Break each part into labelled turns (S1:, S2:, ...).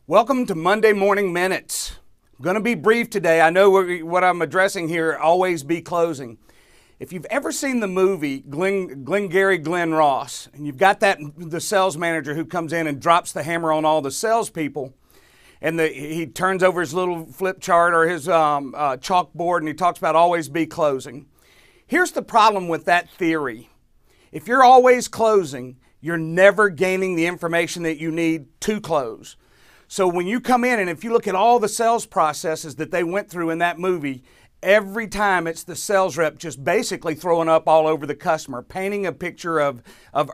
S1: Welcome to Monday Morning Minutes. I'm going to be brief today. I know what I'm addressing here, always be closing. If you've ever seen the movie Glengarry Glen Ross, and you've got the sales manager who comes in and drops the hammer on all the salespeople, and he turns over his little flip chart or his chalkboard and he talks about always be closing. Here's the problem with that theory. If you're always closing, you're never gaining the information that you need to close. So when you come in and if you look at all the sales processes that they went through in that movie, every time it's the sales rep just basically throwing up all over the customer, painting a picture of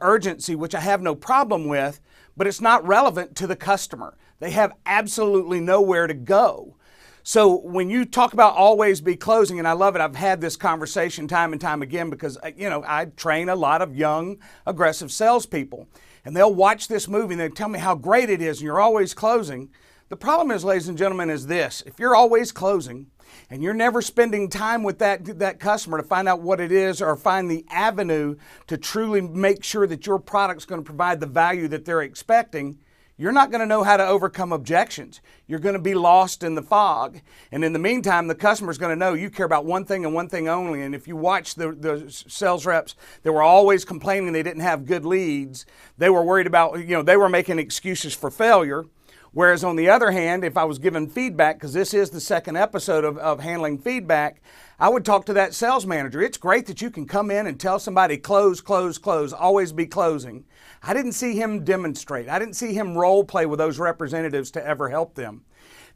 S1: urgency, which I have no problem with, but it's not relevant to the customer. They have absolutely nowhere to go. So when you talk about always be closing, and I love it, I've had this conversation time and time again because, I train a lot of young, aggressive salespeople. And they'll watch this movie and they'll tell me how great it is and you're always closing. The problem is, ladies and gentlemen, is this. If you're always closing and you're never spending time with that customer to find out what it is or find the avenue to truly make sure that your product's going to provide the value that they're expecting, you're not going to know how to overcome objections. You're going to be lost in the fog. And in the meantime, the customer's going to know you care about one thing and one thing only. And if you watch the sales reps that were always complaining they didn't have good leads, they were worried about, they were making excuses for failure. Whereas on the other hand, if I was given feedback, because this is the second episode of handling feedback, I would talk to that sales manager. It's great that you can come in and tell somebody close, close, close, always be closing. I didn't see him demonstrate. I didn't see him role play with those representatives to ever help them.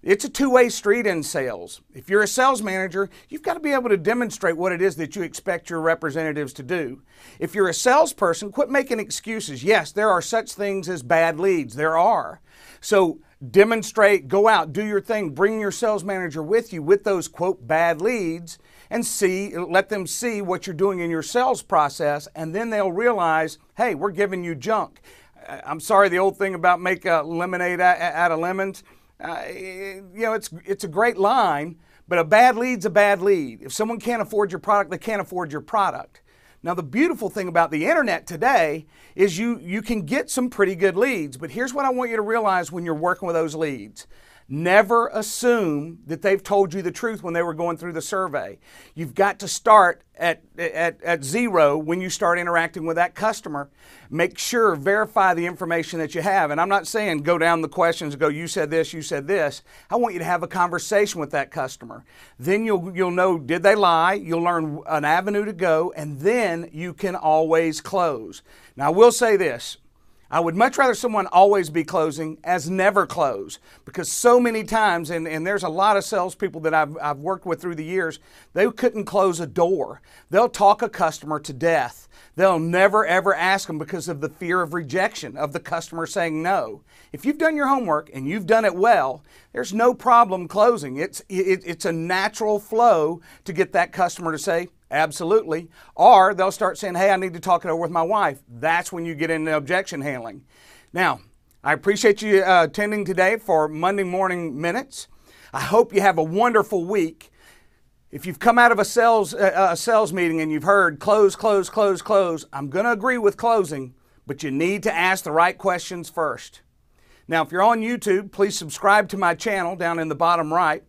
S1: It's a two-way street in sales. If you're a sales manager, you've got to be able to demonstrate what it is that you expect your representatives to do. If you're a salesperson, quit making excuses. Yes, there are such things as bad leads. There are. So demonstrate, go out, do your thing, bring your sales manager with you with those, quote, bad leads, and let them see what you're doing in your sales process, and then they'll realize, hey, we're giving you junk. I'm sorry, the old thing about make lemonade out of lemons, it's a great line, but a bad lead's a bad lead. If someone can't afford your product, they can't afford your product. Now, the beautiful thing about the internet today is you can get some pretty good leads, but here's what I want you to realize when you're working with those leads. Never assume that they've told you the truth when they were going through the survey. You've got to start at zero when you start interacting with that customer. Make sure, verify the information that you have. And I'm not saying go down the questions and go, you said this, you said this. I want you to have a conversation with that customer. Then you'll know, did they lie? You'll learn an avenue to go, and then you can always close. Now, I will say this. I would much rather someone always be closing as never close, because so many times, and there's a lot of salespeople that I've worked with through the years, they couldn't close a door. They'll talk a customer to death. They'll never ever ask them because of the fear of rejection, of the customer saying no. If you've done your homework and you've done it well, there's no problem closing. It's a natural flow to get that customer to say, absolutely. Or they'll start saying, hey, I need to talk it over with my wife. That's when you get into objection handling. Now, I appreciate you attending today for Monday Morning Minutes. I hope you have a wonderful week. If you've come out of a sales meeting and you've heard close, close, close, close, I'm going to agree with closing, but you need to ask the right questions first. Now, if you're on YouTube, please subscribe to my channel down in the bottom right.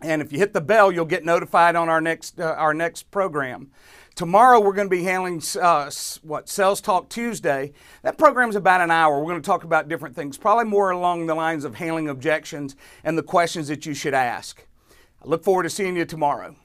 S1: And if you hit the bell, you'll get notified on our next program. Tomorrow, we're going to be handling Sales Talk Tuesday. That program's about an hour. We're going to talk about different things, probably more along the lines of handling objections and the questions that you should ask. I look forward to seeing you tomorrow.